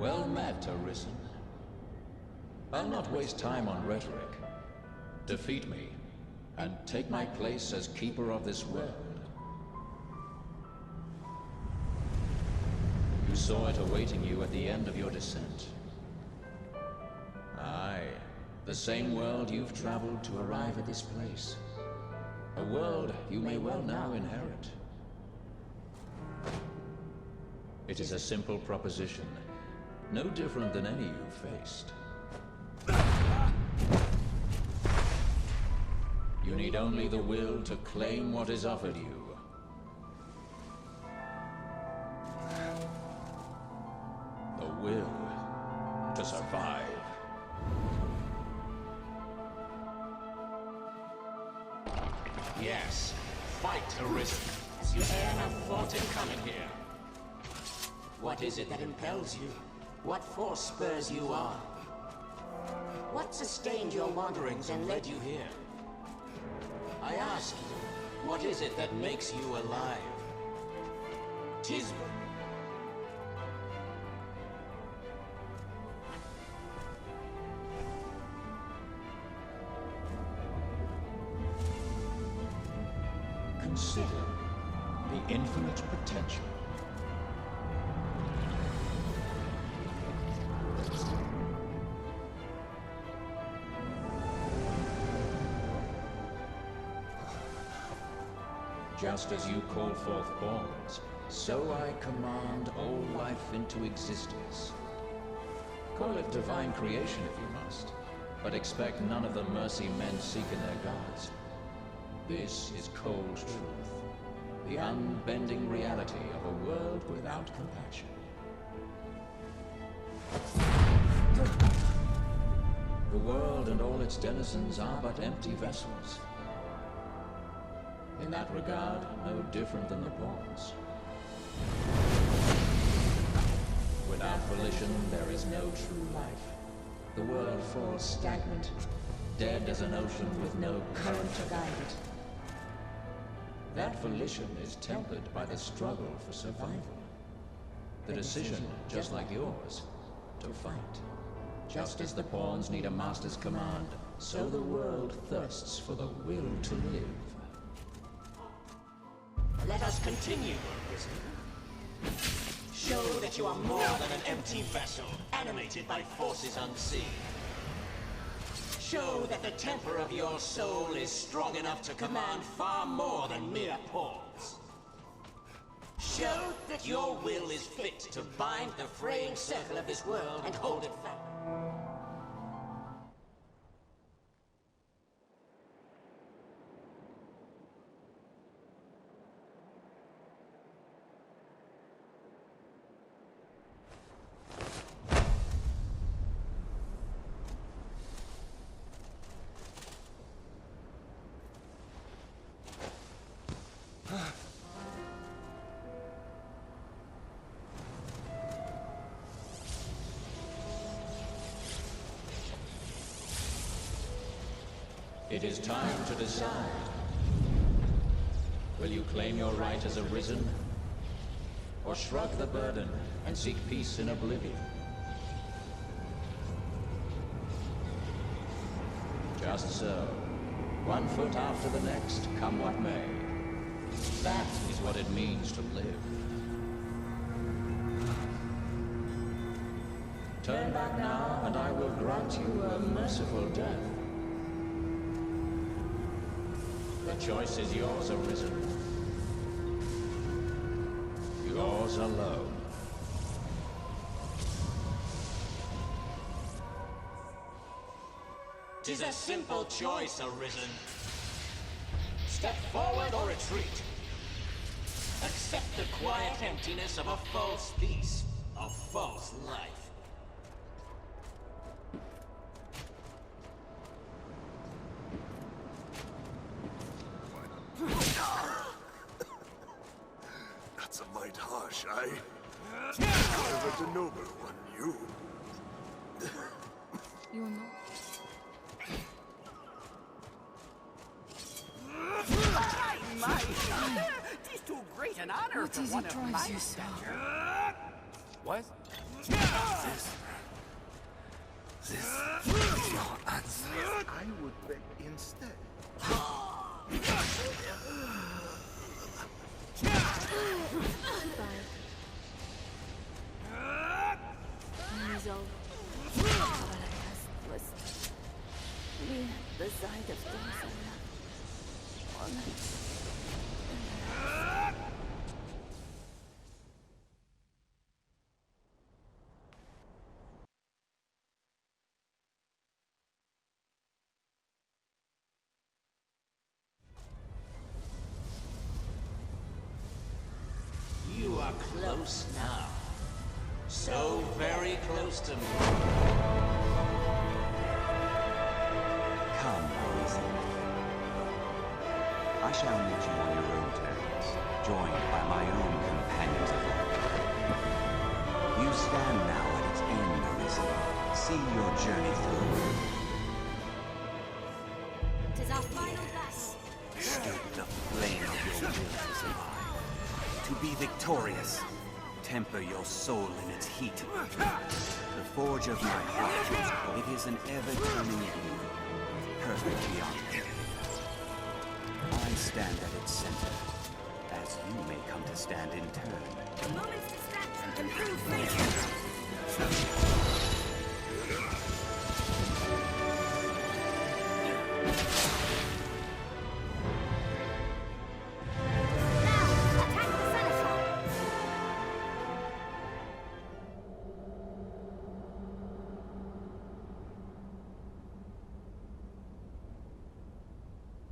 Well met, Arisen. I'll not waste time on rhetoric. Defeat me, and take my place as keeper of this world. You saw it awaiting you at the end of your descent. Aye, the same world you've traveled to arrive at this place. A world you may well now inherit. It is a simple proposition, no different than any you've faced. You need only the will to claim what is offered you. The will to survive. Yes, fight, Arisen. You e'er have fought in coming here. What is it that impels you? What force spurs you on? What sustained your wanderings and led you here? I ask you, what is it that makes you alive? Tis... Consider the infinite potential. Just as you call forth pawns, so I command all life into existence. Call it divine creation if you must, but expect none of the mercy men seek in their gods. This is cold truth, the unbending reality of a world without compassion. The world and all its denizens are but empty vessels. In that regard, no different than the pawns. Without volition, there is no true life. The world falls stagnant, dead as an ocean with no current to guide it. That volition is tempered by the struggle for survival. The decision, just like yours, to fight. Just as the pawns need a master's command, so the world thirsts for the will to live. Let us continue, Arisen. Show that you are more than an empty vessel, animated by forces unseen. Show that the temper of your soul is strong enough to command far more than mere pawns. Show that your will is fit to bind the fraying circle of this world and hold it fast. It is time to decide. Will you claim your right as Arisen? Or shrug the burden and seek peace in oblivion? Just so. One foot after the next, come what may. That is what it means to live. Turn back now, and I will grant you a merciful death. The choice is yours, Arisen. Yours alone. 'Tis a simple choice, Arisen. Step forward or retreat. Accept the quiet emptiness of a false peace, a false life. That's a mite harsh, aye? However, the noble one, you. You're not. Tis too great an honor What for is one it of my drives you so? stature. What? This is your answer. I would bet instead. Resolve. All I asked was be the side of things I love. You are close now. So very close to me. Come, Arisen. I shall meet you on your own terms, joined by my own companions of life. You stand now at its end, Arisen. See your journey through. Tis our final battle. Stoke the flame of your will to survive. To be victorious. Temper your soul in its heat. The forge of my heart, it is an ever-turning wheel, perfect beyond compare. I stand at its center, as you may come to stand in turn. A moment's distraction can prove fatal. Now, attack the Seneschal!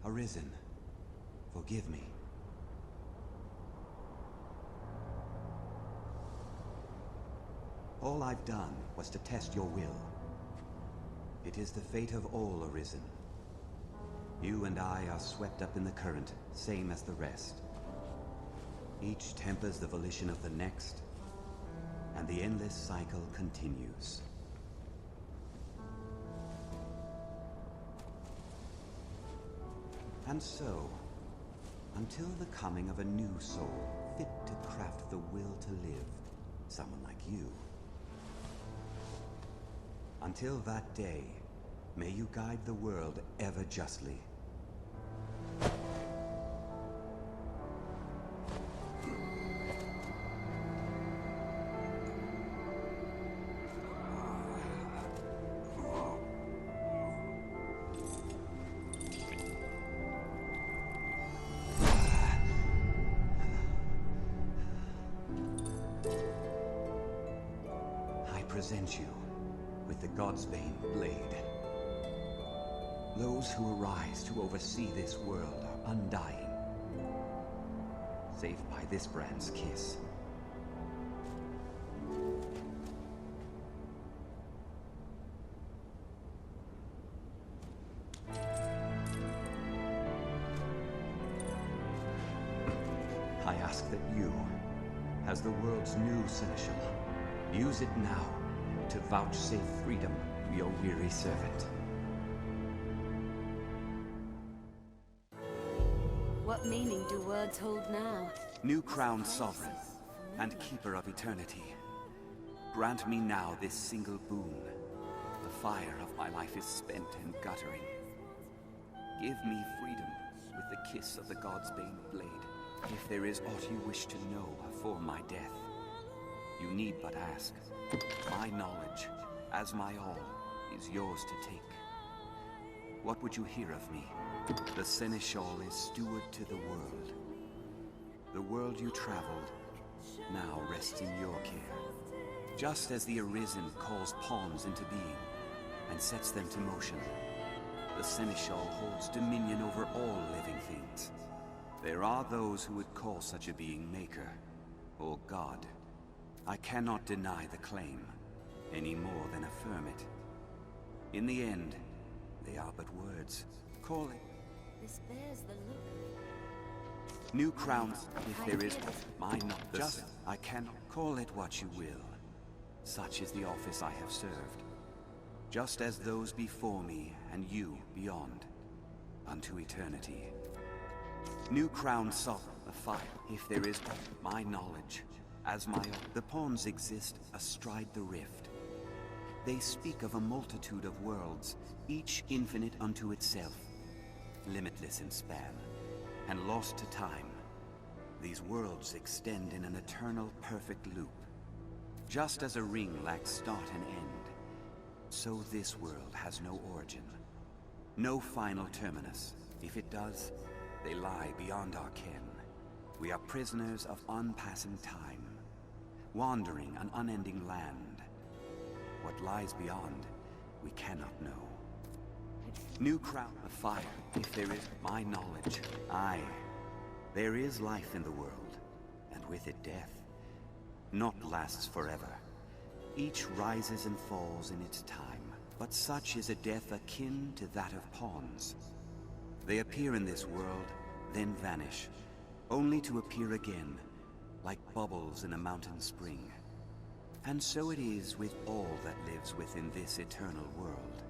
Arisen, forgive me. All I've done was to test your will. It is the fate of all Arisen. You and I are swept up in the current, same as the rest. Each tempers the volition of the next, and the endless cycle continues. And so, until the coming of a new soul, fit to craft the will to live, someone like you. Until that day, may you guide the world ever justly. I present you with the Godsbane Blade. Those who arise to oversee this world are undying, save by this brand's kiss. I ask that you, as the world's new Seneschal, use it now to vouchsafe freedom to your weary servant. What meaning do words hold now? New crowned sovereign and keeper of eternity, grant me now this single boon. The fire of my life is spent and guttering. Give me freedom with the kiss of the Godsbane Blade. If there is aught you wish to know afore my death, you need but ask. My knowledge, as my all, is yours to take. What would you hear of me? The Seneschal is steward to the world. The world you traveled now rests in your care. Just as the Arisen calls pawns into being and sets them to motion, the Seneschal holds dominion over all living things. There are those who would call such a being Maker, or God. I cannot deny the claim, any more than affirm it. In the end, they are but words. Call it This bears the look. new crowns, if there is mine not just. I cannot call it what you will. Such is the office I have served. Just as those before me and you beyond, unto eternity. New crown sovereign, the fire, if there is my knowledge, The pawns exist astride the rift. They speak of a multitude of worlds, each infinite unto itself, limitless in span, and lost to time. These worlds extend in an eternal perfect loop. Just as a ring lacks start and end, so this world has no origin, no final terminus. If it does, they lie beyond our ken. We are prisoners of unpassing time, wandering an unending land. What lies beyond, we cannot know. New crown of fire, if there is my knowledge. Aye, there is life in the world, and with it death. Naught lasts forever. Each rises and falls in its time, but such is a death akin to that of pawns. They appear in this world, then vanish, only to appear again, like bubbles in a mountain spring. And so it is with all that lives within this eternal world.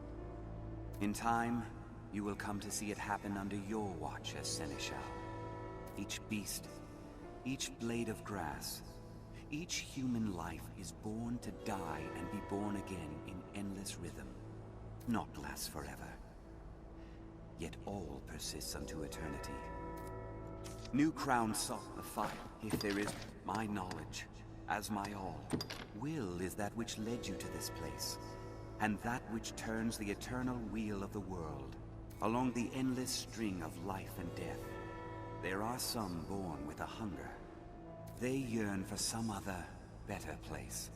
In time, you will come to see it happen under your watch as Seneschal. Each beast, each blade of grass, each human life is born to die and be born again in endless rhythm. Naught lasts forever, yet all persists unto eternity. New crown sought the fire, if there is my knowledge, as my all. Will is that which led you to this place, and that which turns the eternal wheel of the world, along the endless string of life and death. There are some born with a hunger. They yearn for some other, better place.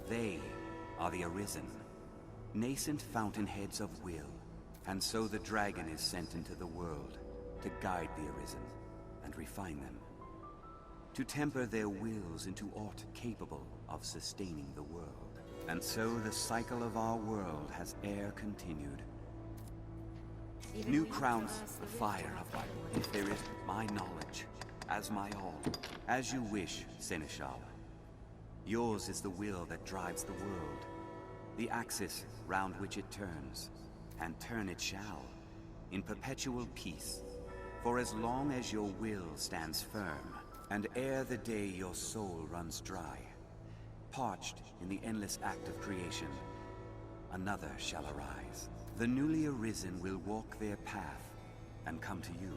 They are the Arisen, nascent fountainheads of will. And so the dragon is sent into the world to guide the Arisen and refine them, to temper their wills into aught capable of sustaining the world. And so the cycle of our world has e'er continued. New crowns the fire of life, if there is my knowledge, as my all. As you wish, Seneschal. Yours is the will that drives the world, the axis round which it turns, and turn it shall, in perpetual peace, for as long as your will stands firm, and ere the day your soul runs dry, parched in the endless act of creation, another shall arise. The newly arisen will walk their path and come to you,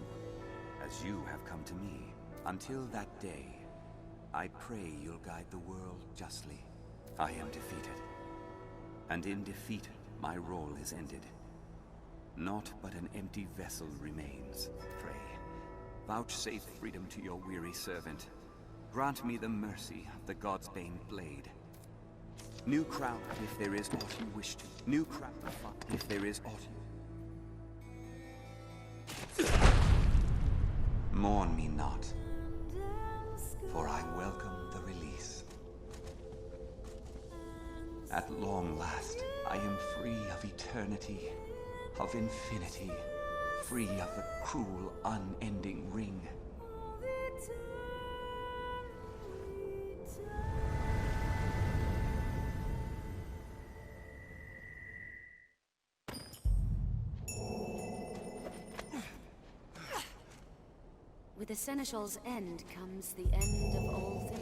as you have come to me. Until that day, I pray you'll guide the world justly. I am defeated, and in defeat my role is ended. Naught but an empty vessel remains. Pray, vouchsafe freedom to your weary servant. Grant me the mercy of the Godsbane blade. New crown, if there is aught you wish to. New crown, if there is aught you... Mourn me not, for I welcome the release. At long last, I am free of eternity, of infinity, free of the cruel, unending ring. With the Seneschal's end comes the end of all things.